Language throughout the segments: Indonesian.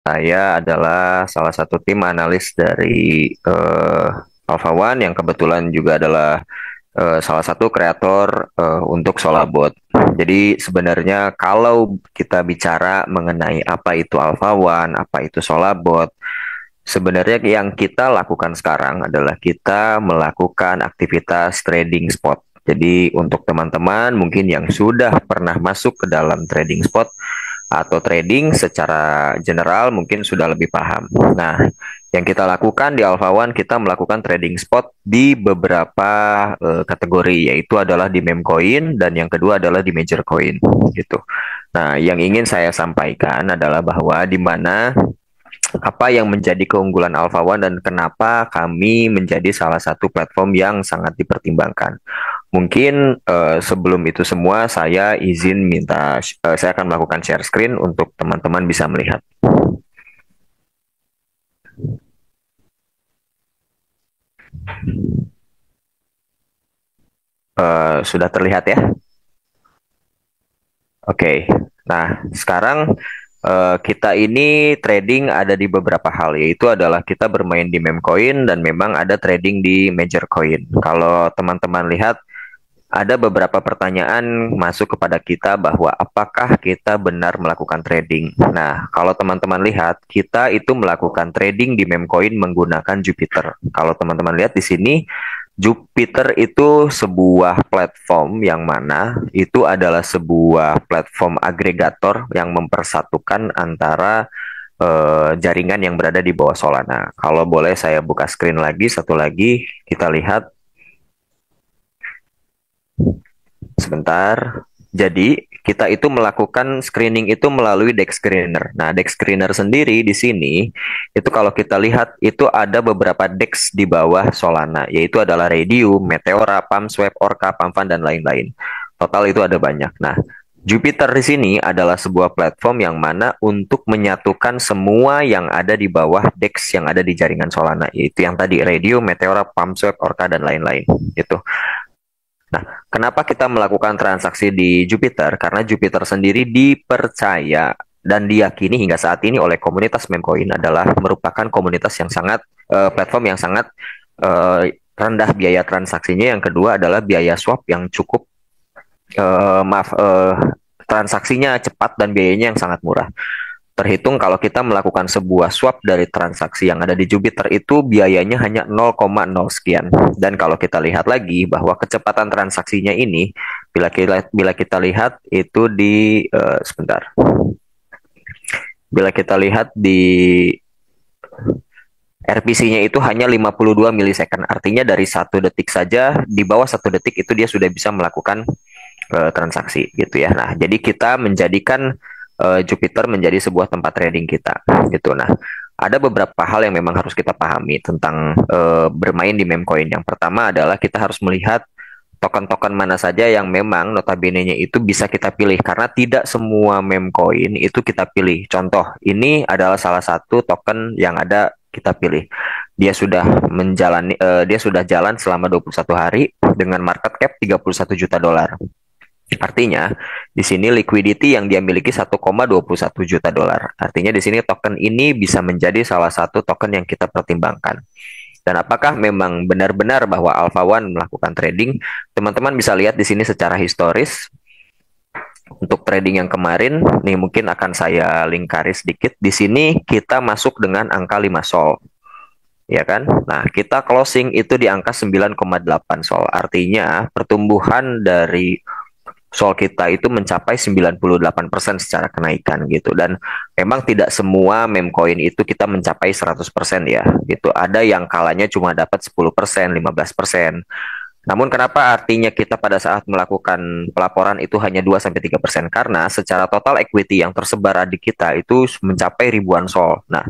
Saya adalah salah satu tim analis dari Alpha One yang kebetulan juga adalah salah satu kreator untuk Solabot. Jadi sebenarnya kalau kita bicara mengenai apa itu Alpha One, apa itu Solabot, sebenarnya yang kita lakukan sekarang adalah kita melakukan aktivitas trading spot. Jadi untuk teman-teman mungkin yang sudah pernah masuk ke dalam trading spot atau trading secara general mungkin sudah lebih paham. Nah, yang kita lakukan di Alpha One, kita melakukan trading spot di beberapa kategori, yaitu adalah di meme coin dan yang kedua adalah di major coin, gitu. Nah, yang ingin saya sampaikan adalah bahwa di mana apa yang menjadi keunggulan Alpha One dan kenapa kami menjadi salah satu platform yang sangat dipertimbangkan. Mungkin sebelum itu semua saya izin minta saya akan melakukan share screen untuk teman-teman bisa melihat. Sudah terlihat ya? Oke. Nah, sekarang kita ini trading ada di beberapa hal, yaitu adalah kita bermain di meme coin dan memang ada trading di major coin. Kalau teman-teman lihat, ada beberapa pertanyaan masuk kepada kita bahwa apakah kita benar melakukan trading. Nah, kalau teman-teman lihat, kita itu melakukan trading di meme coin menggunakan Jupiter. Kalau teman-teman lihat di sini, Jupiter itu sebuah platform yang mana itu adalah sebuah platform agregator yang mempersatukan antara jaringan yang berada di bawah Solana. Kalau boleh saya buka screen lagi, satu lagi, kita lihat sebentar. Jadi, kita itu melakukan screening itu melalui DEX Screener. Nah, DEX Screener sendiri di sini, itu kalau kita lihat, itu ada beberapa DEX di bawah Solana, yaitu adalah Raydium, Meteora, PalmSwap, Orca, PalmFund, dan lain-lain. Total itu ada banyak. Nah, Jupiter di sini adalah sebuah platform yang mana untuk menyatukan semua yang ada di bawah DEX yang ada di jaringan Solana, yaitu yang tadi Raydium, Meteora, PalmSwap, Orca, dan lain-lain. Gitu. Nah, kenapa kita melakukan transaksi di Jupiter? Karena Jupiter sendiri dipercaya dan diyakini hingga saat ini oleh komunitas meme coin adalah merupakan komunitas yang sangat platform yang sangat rendah biaya transaksinya. Yang kedua adalah biaya swap yang cukup transaksinya cepat dan biayanya yang sangat murah. Terhitung kalau kita melakukan sebuah swap dari transaksi yang ada di Jupiter itu biayanya hanya 0,0 sekian. Dan kalau kita lihat lagi bahwa kecepatan transaksinya ini, bila kita lihat itu di sebentar. Bila kita lihat di RPC-nya itu hanya 52 milisecond. Artinya dari 1 detik saja, di bawah 1 detik itu dia sudah bisa melakukan transaksi gitu ya. Nah, jadi kita menjadikan Jupiter menjadi sebuah tempat trading kita gitu. Nah, ada beberapa hal yang memang harus kita pahami tentang bermain di meme coin. Yang pertama adalah kita harus melihat token-token mana saja yang memang notabene-nya itu bisa kita pilih karena tidak semua meme coin itu kita pilih. Contoh, ini adalah salah satu token yang ada kita pilih. Dia sudah dia sudah jalan selama 21 hari dengan market cap 31 juta dolar. Artinya, di sini liquidity yang dia miliki 1,21 juta dolar. Artinya di sini token ini bisa menjadi salah satu token yang kita pertimbangkan. Dan apakah memang benar-benar bahwa Alpha One melakukan trading? Teman-teman bisa lihat di sini secara historis. Untuk trading yang kemarin, nih mungkin akan saya lingkari sedikit. Di sini kita masuk dengan angka 5 sol. Ya kan? Nah, kita closing itu di angka 9,8 sol. Artinya pertumbuhan dari sol kita itu mencapai 98% secara kenaikan gitu. Dan memang tidak semua meme coin itu kita mencapai 100% ya gitu. Ada yang kalanya cuma dapat 10%, 15%. Namun kenapa artinya kita pada saat melakukan pelaporan itu hanya 2-3%? Karena secara total equity yang tersebar di kita itu mencapai ribuan sol. Nah,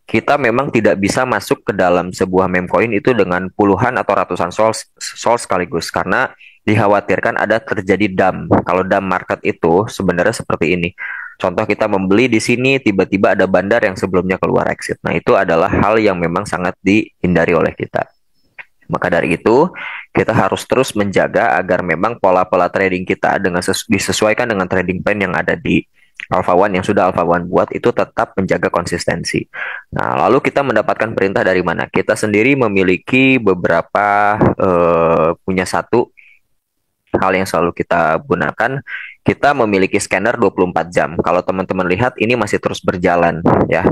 kita memang tidak bisa masuk ke dalam sebuah meme coin itu dengan puluhan atau ratusan sol sekaligus karena dikhawatirkan ada terjadi dump. Kalau dump market itu sebenarnya seperti ini. Contoh kita membeli di sini tiba-tiba ada bandar yang sebelumnya keluar exit. Nah, itu adalah hal yang memang sangat dihindari oleh kita. Maka dari itu, kita harus terus menjaga agar memang pola-pola trading kita disesuaikan dengan trading plan yang ada di Alpha One yang sudah Alpha One buat itu tetap menjaga konsistensi. Nah, lalu kita mendapatkan perintah dari mana? Kita sendiri memiliki beberapa punya satu hal yang selalu kita gunakan. Kita memiliki scanner 24 jam. Kalau teman-teman lihat ini masih terus berjalan ya.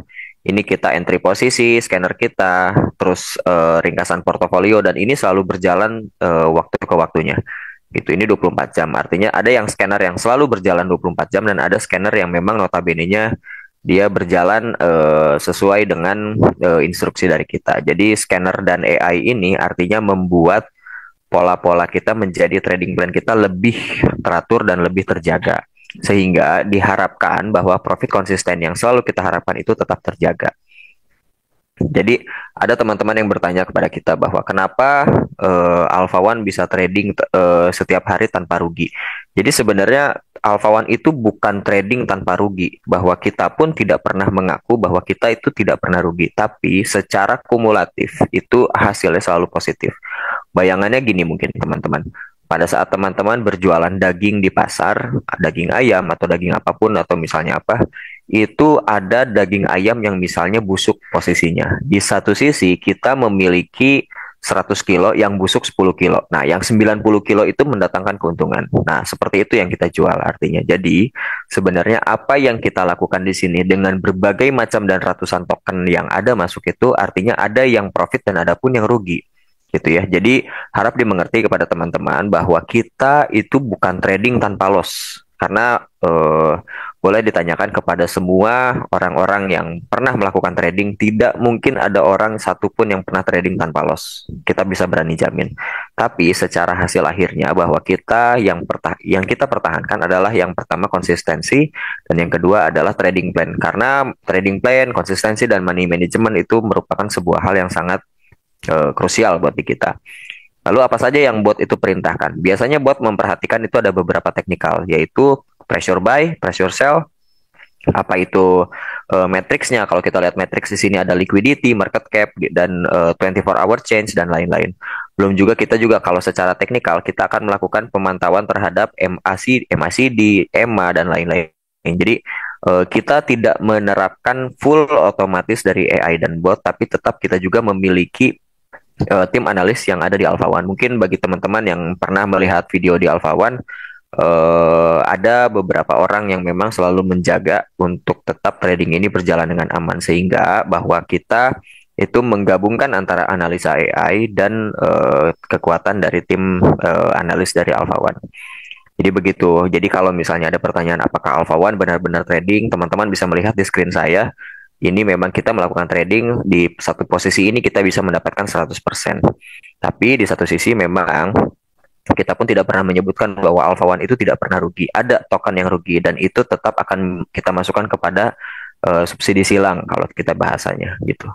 Ini kita entry posisi, scanner kita, terus ringkasan portofolio dan ini selalu berjalan waktu ke waktunya. Gitu, ini 24 jam. Artinya ada yang scanner yang selalu berjalan 24 jam dan ada scanner yang memang notabene-nya dia berjalan sesuai dengan instruksi dari kita. Jadi scanner dan AI ini artinya membuat pola-pola kita menjadi trading plan kita lebih teratur dan lebih terjaga. Sehingga diharapkan bahwa profit konsisten yang selalu kita harapkan itu tetap terjaga. Jadi ada teman-teman yang bertanya kepada kita bahwa kenapa Alpha One bisa trading setiap hari tanpa rugi. Jadi sebenarnya Alpha One itu bukan trading tanpa rugi, bahwa kita pun tidak pernah mengaku bahwa kita itu tidak pernah rugi, tapi secara kumulatif itu hasilnya selalu positif. Bayangannya gini mungkin teman-teman, pada saat teman-teman berjualan daging di pasar, daging ayam atau daging apapun atau misalnya apa, itu ada daging ayam yang misalnya busuk posisinya. Di satu sisi kita memiliki 100 kilo yang busuk 10 kilo. Nah, yang 90 kilo itu mendatangkan keuntungan. Nah, seperti itu yang kita jual artinya. Jadi, sebenarnya apa yang kita lakukan di sini dengan berbagai macam dan ratusan token yang ada masuk itu artinya ada yang profit dan ada pun yang rugi. Gitu ya. Jadi harap dimengerti kepada teman-teman bahwa kita itu bukan trading tanpa loss. Karena boleh ditanyakan kepada semua orang-orang yang pernah melakukan trading, tidak mungkin ada orang satupun yang pernah trading tanpa loss. Kita bisa berani jamin. Tapi secara hasil akhirnya bahwa kita yang kita pertahankan adalah yang pertama konsistensi dan yang kedua adalah trading plan. Karena trading plan, konsistensi dan money management itu merupakan sebuah hal yang sangat krusial buat di kita. Lalu apa saja yang bot itu perintahkan? Biasanya bot memperhatikan itu ada beberapa teknikal, yaitu pressure buy, pressure sell, apa itu matriksnya. Kalau kita lihat matriks di sini ada liquidity, market cap, dan 24 hour change dan lain-lain. Belum juga kita juga kalau secara teknikal kita akan melakukan pemantauan terhadap MACD, EMA dan lain-lain. Jadi kita tidak menerapkan full otomatis dari AI dan bot, tapi tetap kita juga memiliki tim analis yang ada di Alpha One. Mungkin bagi teman-teman yang pernah melihat video di Alpha One, ada beberapa orang yang memang selalu menjaga untuk tetap trading ini berjalan dengan aman, sehingga bahwa kita itu menggabungkan antara analisa AI dan kekuatan dari tim analis dari Alpha One. Jadi begitu. Jadi kalau misalnya ada pertanyaan apakah Alpha One benar-benar trading, teman-teman bisa melihat di screen saya. Ini memang kita melakukan trading di satu posisi ini kita bisa mendapatkan 100%. Tapi di satu sisi memang kita pun tidak pernah menyebutkan bahwa Alpha One itu tidak pernah rugi. Ada token yang rugi dan itu tetap akan kita masukkan kepada subsidi silang kalau kita bahasanya gitu.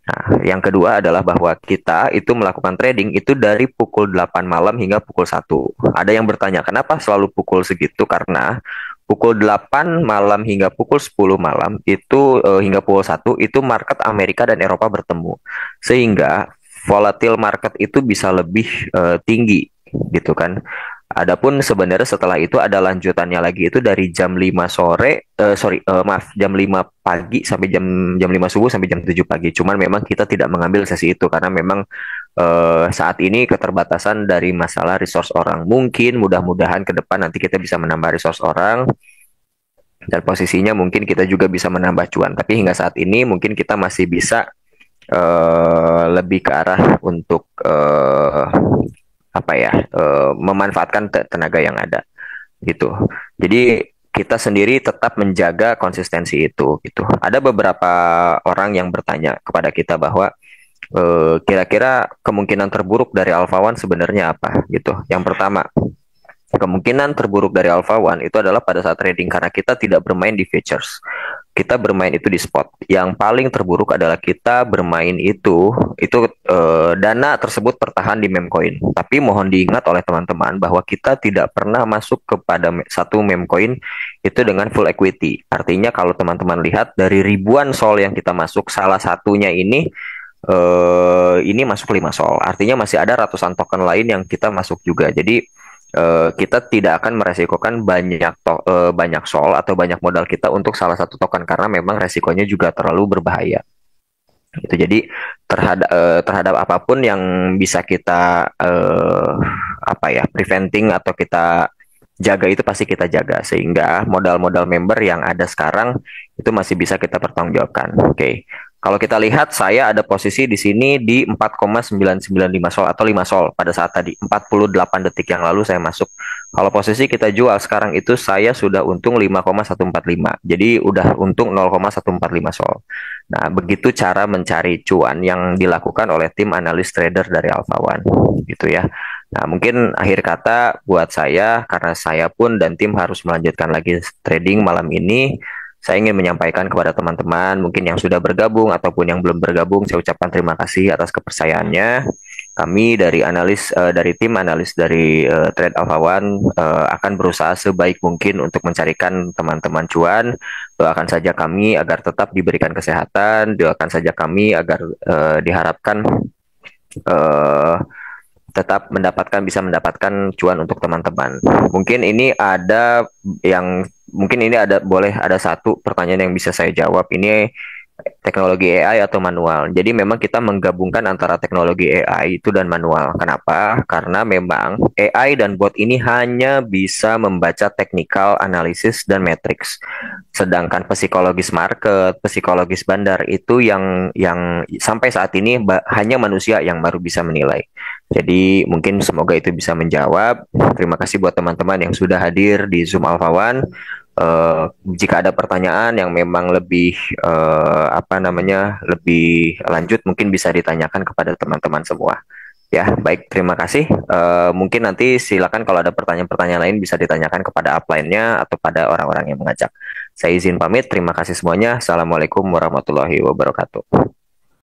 Nah, yang kedua adalah bahwa kita itu melakukan trading itu dari pukul 8 malam hingga pukul 1. Ada yang bertanya, kenapa selalu pukul segitu? Karena pukul 8 malam hingga pukul 10 malam itu hingga pukul 1 itu market Amerika dan Eropa bertemu. Sehingga volatile market itu bisa lebih tinggi gitu kan. Adapun sebenarnya setelah itu ada lanjutannya lagi itu dari jam 5 sore, jam 5 pagi sampai jam 5 subuh sampai jam 7 pagi. Cuman memang kita tidak mengambil sesi itu karena memang saat ini keterbatasan dari masalah resource orang. Mungkin mudah-mudahan ke depan nanti kita bisa menambah resource orang dan posisinya mungkin kita juga bisa menambah cuan. Tapi hingga saat ini mungkin kita masih bisa lebih ke arah untuk memanfaatkan tenaga yang ada gitu. Jadi kita sendiri tetap menjaga konsistensi itu gitu. Ada beberapa orang yang bertanya kepada kita bahwa kira-kira kemungkinan terburuk dari Alpha One sebenarnya apa gitu. Yang pertama, kemungkinan terburuk dari Alpha One itu adalah pada saat trading karena kita tidak bermain di futures. Kita bermain itu di spot. Yang paling terburuk adalah kita bermain itu dana tersebut tertahan di meme coin. Tapi mohon diingat oleh teman-teman bahwa kita tidak pernah masuk kepada satu meme coin itu dengan full equity. Artinya kalau teman-teman lihat dari ribuan sol yang kita masuk, salah satunya ini masuk 5 sol. Artinya masih ada ratusan token lain yang kita masuk juga. Jadi kita tidak akan meresikokan banyak sol atau banyak modal kita untuk salah satu token karena memang resikonya juga terlalu berbahaya. Itu jadi terhadap apapun yang bisa kita apa ya preventing atau kita jaga itu pasti kita jaga sehingga modal-modal member yang ada sekarang itu masih bisa kita pertanggungjawabkan. Oke. Kalau kita lihat saya ada posisi di sini di 4,995 sol atau 5 sol pada saat tadi 48 detik yang lalu saya masuk. Kalau posisi kita jual sekarang itu saya sudah untung 5,145. Jadi udah untung 0,145 sol. Nah, begitu cara mencari cuan yang dilakukan oleh tim analis trader dari Alpha One, gitu ya. Nah, mungkin akhir kata buat saya, karena saya pun dan tim harus melanjutkan lagi trading malam ini, saya ingin menyampaikan kepada teman-teman mungkin yang sudah bergabung ataupun yang belum bergabung, saya ucapkan terima kasih atas kepercayaannya. Kami dari tim analis dari Trade Alpha One akan berusaha sebaik mungkin untuk mencarikan teman-teman cuan. Doakan saja kami agar tetap diberikan kesehatan, doakan saja kami agar diharapkan eh, tetap bisa mendapatkan cuan untuk teman-teman. Mungkin ini boleh ada satu pertanyaan yang bisa saya jawab. Ini teknologi AI atau manual. Jadi memang kita menggabungkan antara teknologi AI itu dan manual. Kenapa? Karena memang AI dan bot ini hanya bisa membaca technical analysis dan matrix. Sedangkan psikologis market, psikologis bandar itu yang sampai saat ini hanya manusia yang baru bisa menilai. Jadi mungkin semoga itu bisa menjawab. Terima kasih buat teman-teman yang sudah hadir di Zoom Alpha One. Jika ada pertanyaan yang memang lebih lebih lanjut mungkin bisa ditanyakan kepada teman-teman semua. Ya, baik, terima kasih. Mungkin nanti silakan kalau ada pertanyaan-pertanyaan lain bisa ditanyakan kepada upline-nya atau pada orang-orang yang mengajak. Saya izin pamit, terima kasih semuanya. Assalamualaikum warahmatullahi wabarakatuh.